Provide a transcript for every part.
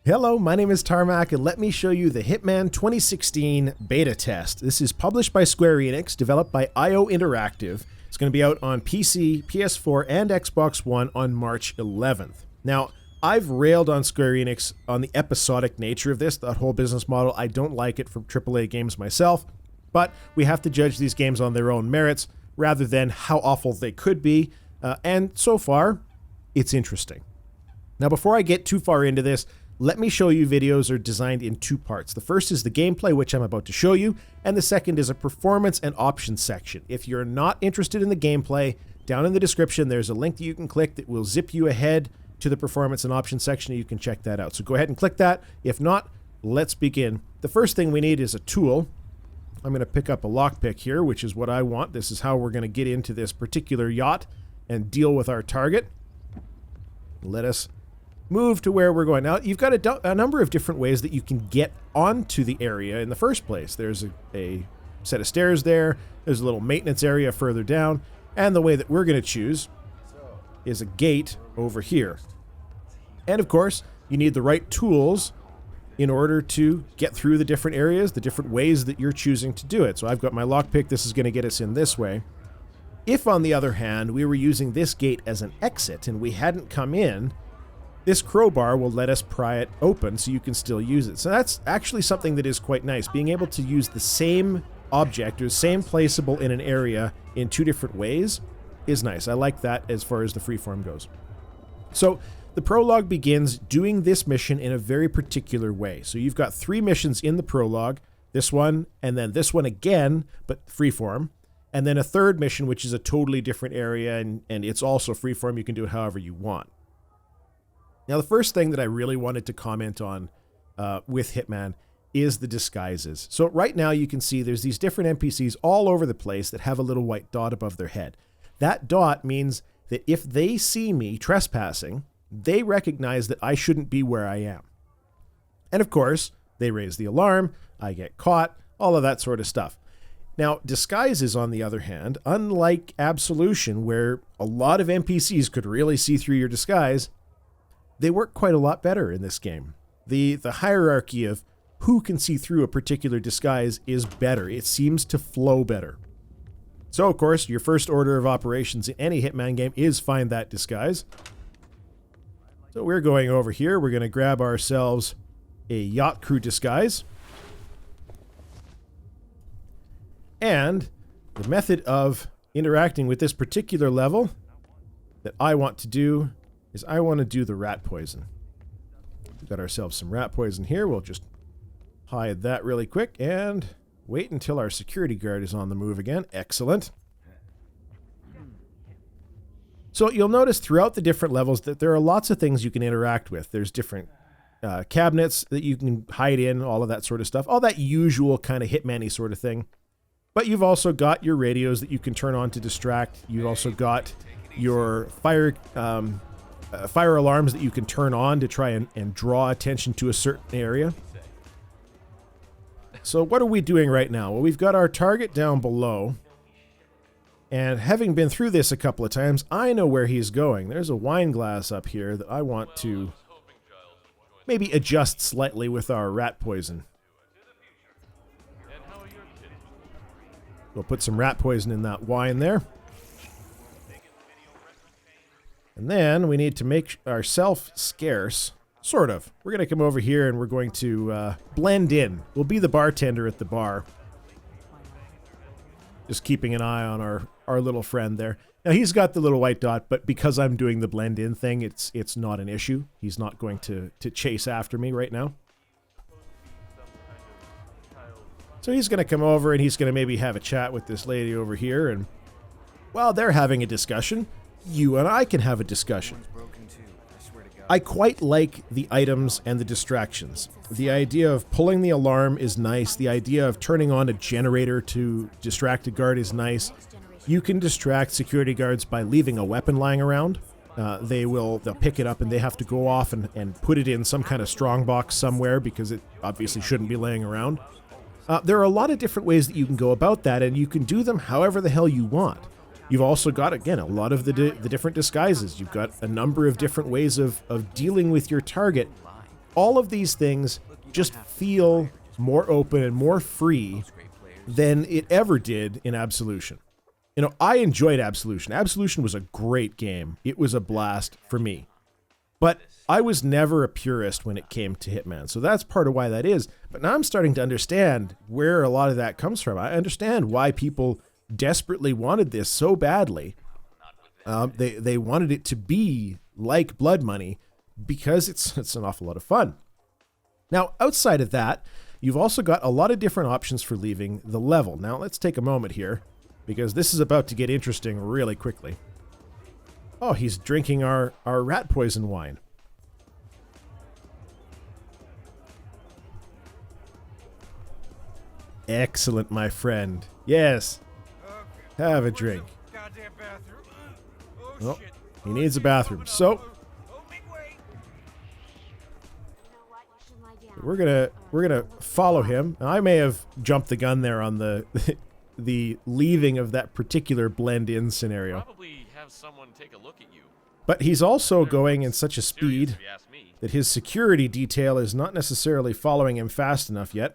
Hello, my name is Tarmack, and let me show you the Hitman 2016 beta test. This is published by Square Enix, developed by IO Interactive. It's going to be out on PC, PS4, and Xbox One on March 11th. Now, I've railed on Square Enix on the episodic nature of this, that whole business model. I don't like it from AAA games myself, but we have to judge these games on their own merits rather than how awful they could be, and so far, it's interesting. Now, before I get too far into this, let me show you videos are designed in two parts. The first is the gameplay, which I'm about to show you, and the second is a performance and options section. If you're not interested in the gameplay, down in the description there's a link that you can click that will zip you ahead to the performance and options section, and you can check that out. So go ahead and click that. If not, let's begin. The first thing we need is a tool. I'm going to pick up a lockpick here, which is what I want. This is how we're going to get into this particular yacht and deal with our target. Let us move to where we're going. Now, you've got a number of different ways that you can get onto the area in the first place. There's a set of stairs there. There's a little maintenance area further down. And the way that we're going to choose is a gate over here. And of course, you need the right tools in order to get through the different areas, the different ways that you're choosing to do it. So I've got my lockpick. This is going to get us in this way. If, on the other hand, we were using this gate as an exit and we hadn't come in, this crowbar will let us pry it open so you can still use it. So that's actually something that is quite nice. Being able to use the same object or the same placeable in an area in two different ways is nice. I like that as far as the freeform goes. So the prologue begins doing this mission in a very particular way. So you've got 3 missions in the prologue, this one, and then this one again, but freeform, and then a third mission, which is a totally different area, and it's also freeform. You can do it however you want. Now, the first thing that I really wanted to comment on with Hitman is the disguises. So right now you can see there's these different NPCs all over the place that have a little white dot above their head. That dot means that if they see me trespassing, they recognize that I shouldn't be where I am. And of course, they raise the alarm, I get caught, all of that sort of stuff. Now, disguises, on the other hand, unlike Absolution, where a lot of NPCs could really see through your disguise, they work quite a lot better in this game. The hierarchy of who can see through a particular disguise is better. It seems to flow better. So, of course, your first order of operations in any Hitman game is find that disguise. So we're going over here. We're going to grab ourselves a yacht crew disguise. And the method of interacting with this particular level that I want to do is I want to do the rat poison. We've got ourselves some rat poison here. We'll just hide that really quick and wait until our security guard is on the move again. Excellent. So you'll notice throughout the different levels that there are lots of things you can interact with. There's different cabinets that you can hide in, all of that sort of stuff. All that usual kind of Hitman-y sort of thing. But you've also got your radios that you can turn on to distract. You've also got your fire alarms that you can turn on to try and draw attention to a certain area. So what are we doing right now? Well, we've got our target down below. And having been through this a couple of times, I know where he's going. There's a wine glass up here that I want to maybe adjust slightly with our rat poison. We'll put some rat poison in that wine there. And then we need to make ourselves scarce. Sort of. We're going to come over here and we're going to blend in. We'll be the bartender at the bar. Just keeping an eye on our little friend there. Now, he's got the little white dot, but because I'm doing the blend in thing, it's not an issue. He's not going to chase after me right now. So he's going to come over and he's going to maybe have a chat with this lady over here. And while they're having a discussion, you and I can have a discussion. I quite like the items and the distractions. The idea of pulling the alarm is nice. The idea of turning on a generator to distract a guard is nice. You can distract security guards by leaving a weapon lying around. They'll pick it up and they have to go off and put it in some kind of strong box somewhere because it obviously shouldn't be laying around. There are a lot of different ways that you can go about that, and you can do them however the hell you want. You've also got, again, a lot of the different disguises. You've got a number of different ways of dealing with your target, all of these things just feel more open and more free than it ever did in Absolution. You know, I enjoyed Absolution. Absolution was a great game. It was a blast for me. But I was never a purist when it came to Hitman. So that's part of why that is. But now I'm starting to understand where a lot of that comes from. I understand why people desperately wanted this so badly. They wanted it to be like Blood Money because it's an awful lot of fun. Now, outside of that, you've also got a lot of different options for leaving the level. Now, let's take a moment here, because this is about to get interesting really quickly. Oh, he's drinking our rat poison wine. Excellent, my friend. Yes. Have a drink. Oh, he needs a bathroom. So we're gonna follow him. Now, I may have jumped the gun there on the the leaving of that particular blend-in scenario. Probably have someone take a look at you. But he's also going in such a speed that his security detail is not necessarily following him fast enough yet.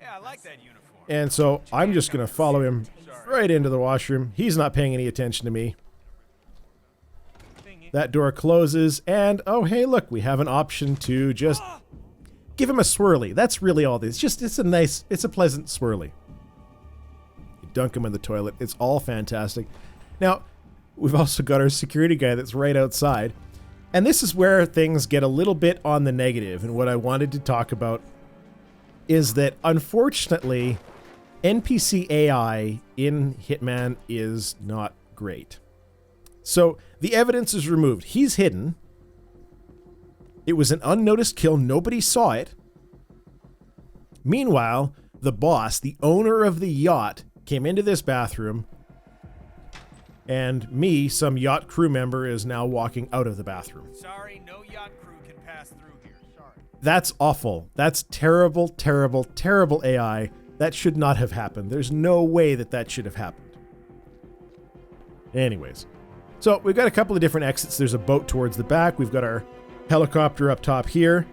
Yeah, I like that uniform. And so I'm just going to follow him right into the washroom. He's not paying any attention to me. That door closes, and oh, hey, look, we have an option to just give him a swirly. That's really all this. It's a pleasant swirly. You dunk him in the toilet. It's all fantastic. Now, we've also got our security guy that's right outside. And this is where things get a little bit on the negative. And what I wanted to talk about is that, unfortunately, NPC AI in Hitman is not great. So the evidence is removed. He's hidden. It was an unnoticed kill. Nobody saw it. Meanwhile, the boss, the owner of the yacht, came into this bathroom, and me, some yacht crew member, is now walking out of the bathroom. Sorry, no yacht crew can pass through here. Sorry. That's awful. That's terrible, terrible, terrible AI. That should not have happened. There's no way that that should have happened. Anyways. So we've got a couple of different exits. There's a boat towards the back. We've got our helicopter up top here.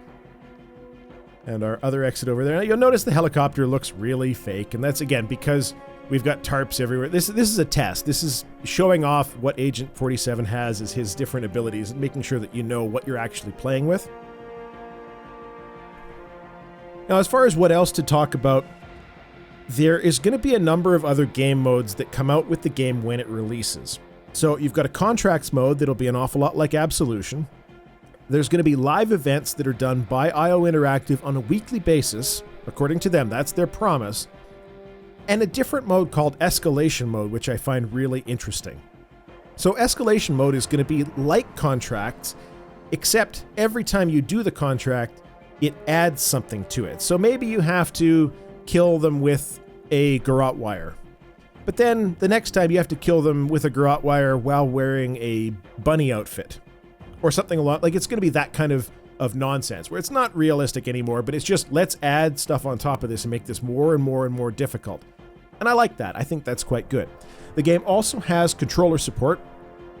And our other exit over there. Now, you'll notice the helicopter looks really fake. And that's, again, because we've got tarps everywhere. This is a test. This is showing off what Agent 47 has as his different abilities and making sure that you know what you're actually playing with. Now, as far as what else to talk about, there is going to be a number of other game modes that come out with the game when it releases. So you've got a contracts mode that'll be an awful lot like Absolution. There's going to be live events that are done by IO Interactive on a weekly basis, according to them. That's their promise. And a different mode called Escalation Mode, which I find really interesting. So Escalation Mode is going to be like contracts, except every time you do the contract, it adds something to it. So maybe you have to kill them with a garrote wire. But then the next time you have to kill them with a garrote wire while wearing a bunny outfit. Or something a lot like it's going to be that kind of nonsense where it's not realistic anymore, but it's just let's add stuff on top of this and make this more and more and more difficult. And I like that. I think that's quite good. The game also has controller support.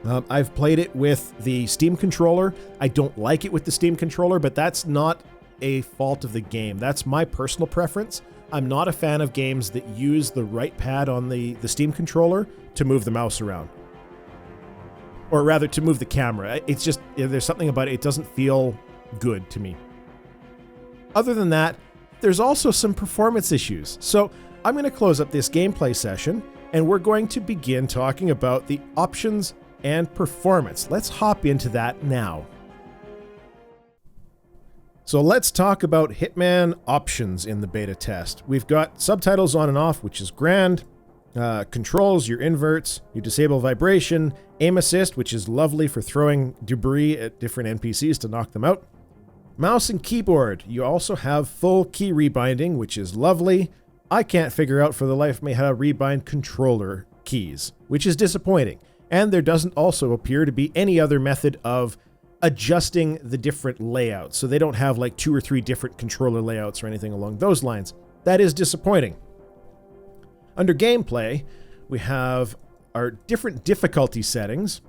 I've played it with the Steam controller. I don't like it with the Steam controller, but that's not a fault of the game. That's my personal preference. I'm not a fan of games that use the right pad on the Steam controller to move the mouse around. Or rather, to move the camera. It's just, there's something about it, it doesn't feel good to me. Other than that, there's also some performance issues. So I'm going to close up this gameplay session, and we're going to begin talking about the options and performance. Let's hop into that now. So let's talk about Hitman options in the beta test. We've got subtitles on and off, which is grand. Controls, your inverts, you disable vibration, aim assist, which is lovely for throwing debris at different NPCs to knock them out. Mouse and keyboard, you also have full key rebinding, which is lovely. I can't figure out for the life of me how to rebind controller keys, which is disappointing. And there doesn't also appear to be any other method of adjusting the different layouts. So they don't have like 2 or 3 different controller layouts or anything along those lines. That is disappointing. Under gameplay, we have our different difficulty settings.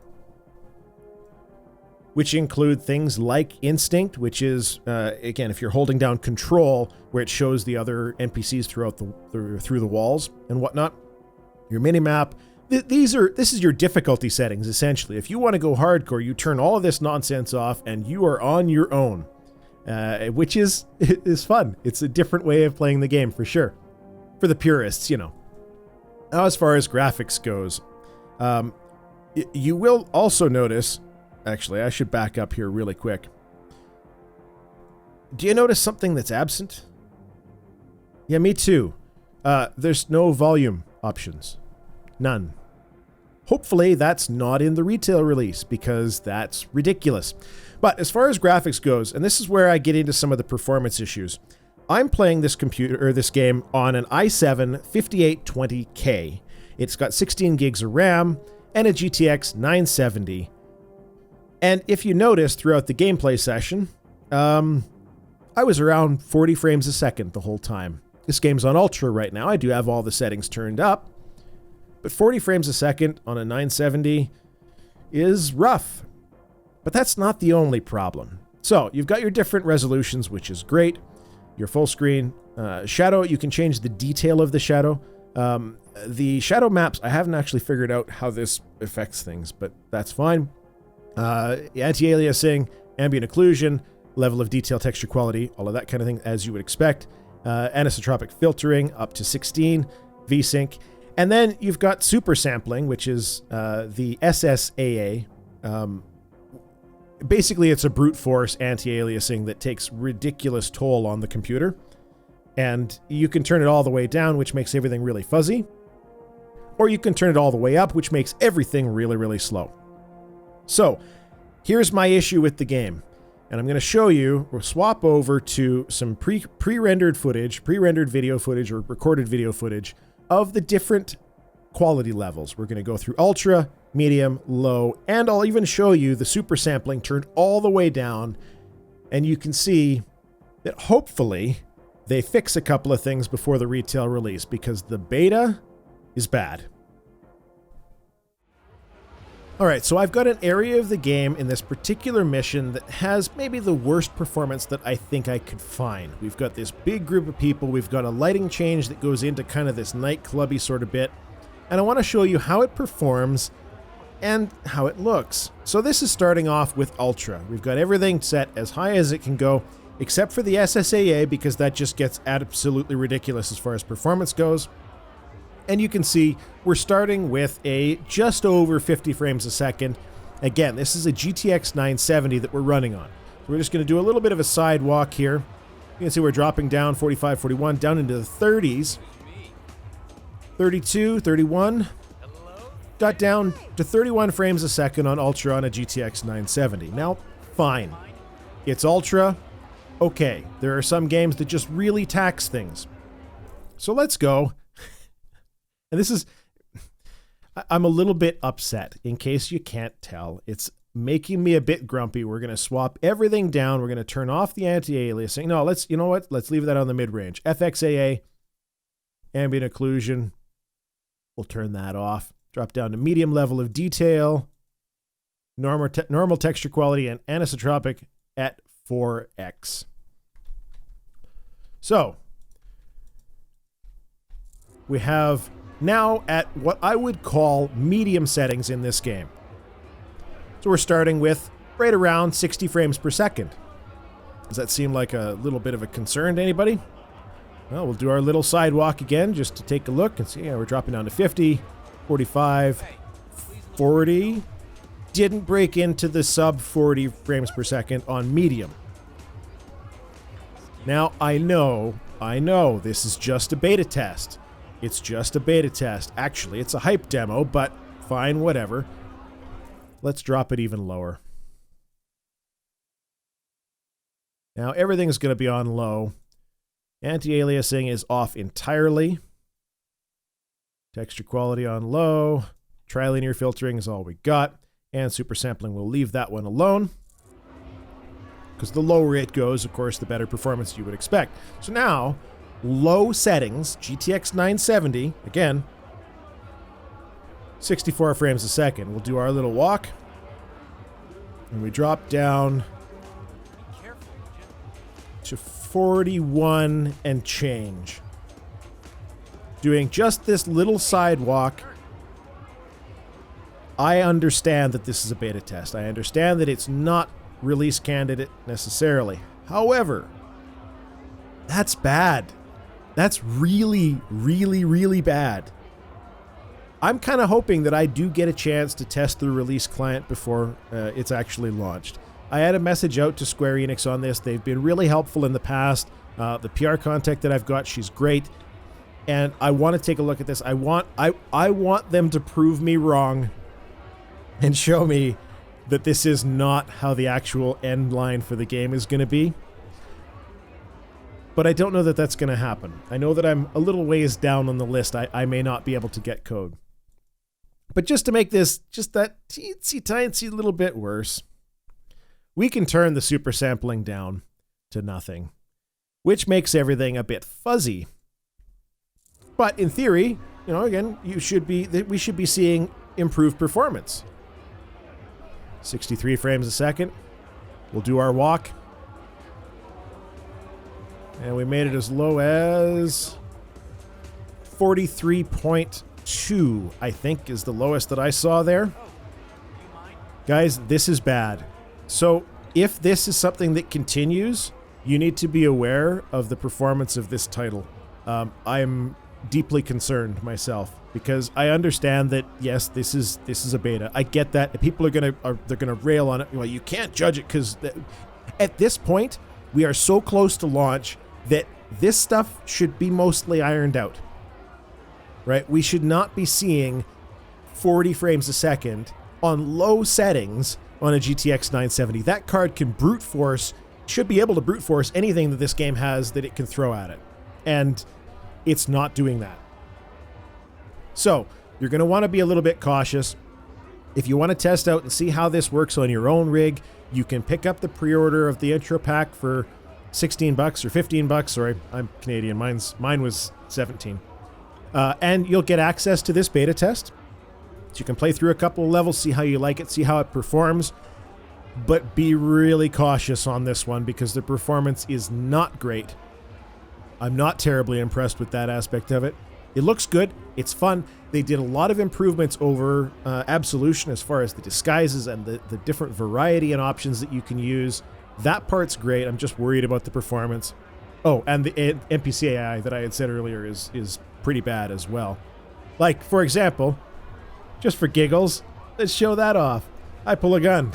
which include things like Instinct, which is, again, if you're holding down Control, where it shows the other NPCs through the walls and whatnot. Your minimap. This is your difficulty settings, essentially. If you want to go hardcore, you turn all of this nonsense off, and you are on your own, which is fun. It's a different way of playing the game, for sure. For the purists, you know. Now, as far as graphics goes, you will also notice... Actually, I should back up here really quick. Do you notice something that's absent? Yeah, me too. There's no volume options. None. Hopefully that's not in the retail release, because that's ridiculous. But as far as graphics goes, and this is where I get into some of the performance issues, I'm playing this game on an i7 5820K. It's got 16 gigs of RAM and a GTX 970. And if you notice throughout the gameplay session, I was around 40 frames a second the whole time. This game's on Ultra right now. I do have all the settings turned up. But 40 frames a second on a 970 is rough. But that's not the only problem. So, you've got your different resolutions, which is great. Your full screen. Shadow, you can change the detail of the shadow. The shadow maps, I haven't actually figured out how this affects things, but that's fine. Anti-aliasing, ambient occlusion, level of detail, texture quality, all of that kind of thing, as you would expect. Anisotropic filtering up to 16, VSync. And then you've got super sampling, which is the SSAA. Basically, it's a brute force anti-aliasing that takes ridiculous toll on the computer. And you can turn it all the way down, which makes everything really fuzzy. Or you can turn it all the way up, which makes everything really, really slow. So, here's my issue with the game. And I'm going to show you, we'll swap over to some pre-rendered footage, pre-rendered video footage or recorded video footage of the different quality levels. We're going to go through ultra, medium, low, and I'll even show you the super sampling turned all the way down. And you can see that hopefully they fix a couple of things before the retail release, because the beta is bad. Alright, so I've got an area of the game in this particular mission that has maybe the worst performance that I think I could find. We've got this big group of people, we've got a lighting change that goes into kind of this nightclubby sort of bit, and I want to show you how it performs and how it looks. So this is starting off with Ultra. We've got everything set as high as it can go, except for the SSAA, because that just gets absolutely ridiculous as far as performance goes. And you can see we're starting with a just over 50 frames a second. Again, this is a GTX 970 that we're running on. So we're just going to do a little bit of a sidewalk here. You can see we're dropping down 45, 41, down into the 30s. 32, 31. Got down to 31 frames a second on Ultra on a GTX 970. Now, fine. It's Ultra. Okay, there are some games that just really tax things. So let's go. And this is, I'm a little bit upset, in case you can't tell. It's making me a bit grumpy. We're going to swap everything down. We're going to turn off the anti-aliasing. No, you know what? Let's leave that on the mid-range. FXAA, ambient occlusion. We'll turn that off. Drop down to medium level of detail. Normal texture quality and anisotropic at 4x. So, we have now at what I would call medium settings in this game. So we're starting with right around 60 frames per second. Does that seem like a little bit of a concern to anybody? Well, we'll do our little sidewalk again just to take a look and see. Yeah, we're dropping down to 50, 45, 40. Didn't break into the sub 40 frames per second on medium. Now, I know, this is just a beta test. It's just a beta test. Actually, it's a hype demo, but fine, whatever. Let's drop it even lower. Now, everything's going to be on low. Anti-aliasing is off entirely. Texture quality on low. Trilinear filtering is all we got. And super sampling, we'll leave that one alone. Because the lower it goes, of course, the better performance you would expect. So now, low settings, GTX 970, again, 64 frames a second. We'll do our little walk. And we drop down to 41 and change. Doing just this little sidewalk. I understand that this is a beta test. I understand that it's not release candidate necessarily. However, that's bad. That's really, really, really bad. I'm kind of hoping that I do get a chance to test the release client before it's actually launched. I had a message out to Square Enix on this. They've been really helpful in the past. The PR contact that I've got, she's great. And I want to take a look at this. I want them to prove me wrong and show me that this is not how the actual end line for the game is going to be. But I don't know that that's going to happen. I know that I'm a little ways down on the list. I may not be able to get code. But just to make this just that teensy little bit worse, we can turn the super sampling down to nothing, which makes everything a bit fuzzy. But in theory, you know, again, we should be seeing improved performance. 63 frames a second. We'll do our walk. And we made it as low as 43.2, I think, is the lowest that I saw there. Guys, this is bad. So if this is something that continues, you need to be aware of the performance of this title. I'm deeply concerned myself because I understand that, yes, this is a beta. I get that. People they're gonna rail on it. Well, you can't judge it because at this point, we are so close to launch that this stuff should be mostly ironed out, right? We should not be seeing 40 frames a second on low settings on a GTX 970. That card can should be able to brute force anything that this game has that it can throw at it. And it's not doing that. So you're going to want to be a little bit cautious. If you want to test out and see how this works on your own rig, you can pick up the pre-order of the intro pack for $16 or $15. Sorry, I'm Canadian. Mine was 17. And you'll get access to this beta test. So you can play through a couple of levels, see how you like it, see how it performs. But be really cautious on this one because the performance is not great. I'm not terribly impressed with that aspect of it. It looks good. It's fun. They did a lot of improvements over Absolution as far as the disguises and the different variety and options that you can use. That part's great. I'm just worried about the performance. Oh, and the NPC AI that I had said earlier is pretty bad as well. Like, for example, just for giggles, let's show that off. I pull a gun.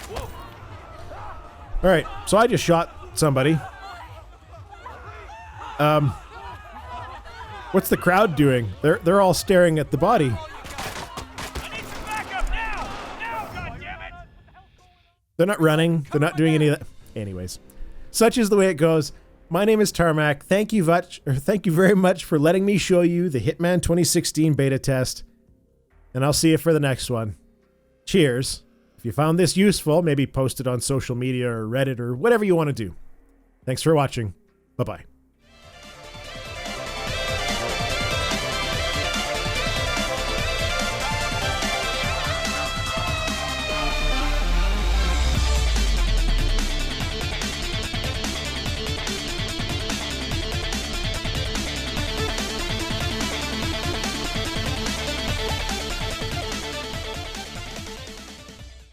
All right, so I just shot somebody. What's the crowd doing? They're all staring at the body. I need some backup now! Now, goddammit! They're not running. They're not doing any of that. Anyways, such is the way it goes. My name is Tarmack. Thank you very much for letting me show you the Hitman 2016 beta test. And I'll see you for the next one. Cheers. If you found this useful, maybe post it on social media or Reddit or whatever you want to do. Thanks for watching. Bye-bye.